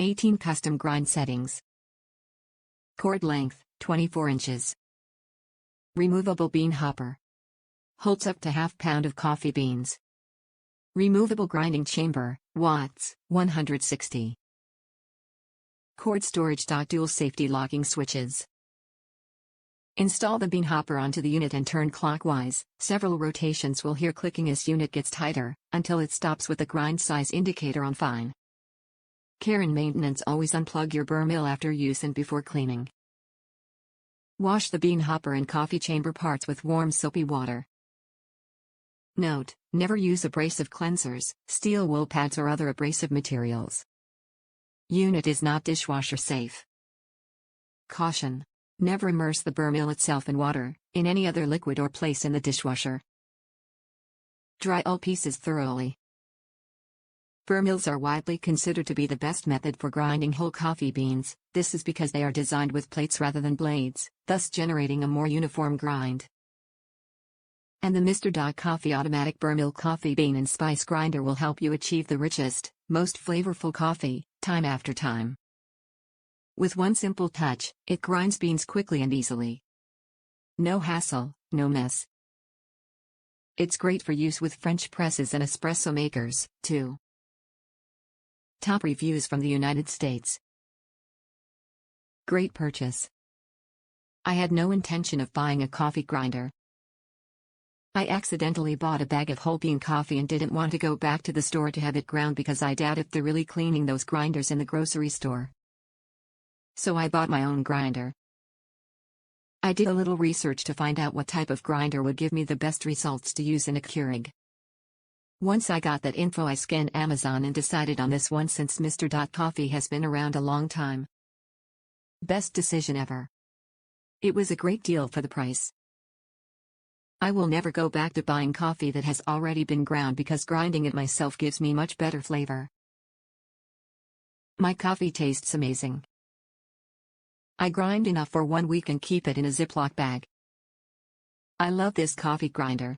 18 custom grind settings. Cord length, 24 inches. Removable bean hopper. Holds up to ½ pound of coffee beans. Removable grinding chamber, watts, 160. Cord Storage.Dual safety locking switches. Install the bean hopper onto the unit and turn clockwise. Several rotations will hear clicking as unit gets tighter, until it stops with the grind size indicator on fine. Care and maintenance: always unplug your Burr Mill after use and before cleaning. Wash the bean hopper and coffee chamber parts with warm soapy water. Note: never use abrasive cleansers, steel wool pads or other abrasive materials. Unit is not dishwasher safe. Caution: never immerse the Burr Mill itself in water, in any other liquid or place in the dishwasher. Dry all pieces thoroughly. Burr mills are widely considered to be the best method for grinding whole coffee beans. This is because they are designed with plates rather than blades, thus generating a more uniform grind. And the Mr. Coffee Automatic Burr Mill Coffee Bean and Spice Grinder will help you achieve the richest, most flavorful coffee, time after time. With one simple touch, it grinds beans quickly and easily. No hassle, no mess. It's great for use with French presses and espresso makers, too. Top reviews from the United States. Great purchase. I had no intention of buying a coffee grinder. I accidentally bought a bag of whole bean coffee and didn't want to go back to the store to have it ground because I doubt if they're really cleaning those grinders in the grocery store. So I bought my own grinder. I did a little research to find out what type of grinder would give me the best results to use in a Keurig. Once I got that info, I scanned Amazon and decided on this one since Mr. Coffee has been around a long time. Best decision ever. It was a great deal for the price. I will never go back to buying coffee that has already been ground because grinding it myself gives me much better flavor. My coffee tastes amazing. I grind enough for 1 week and keep it in a Ziploc bag. I love this coffee grinder.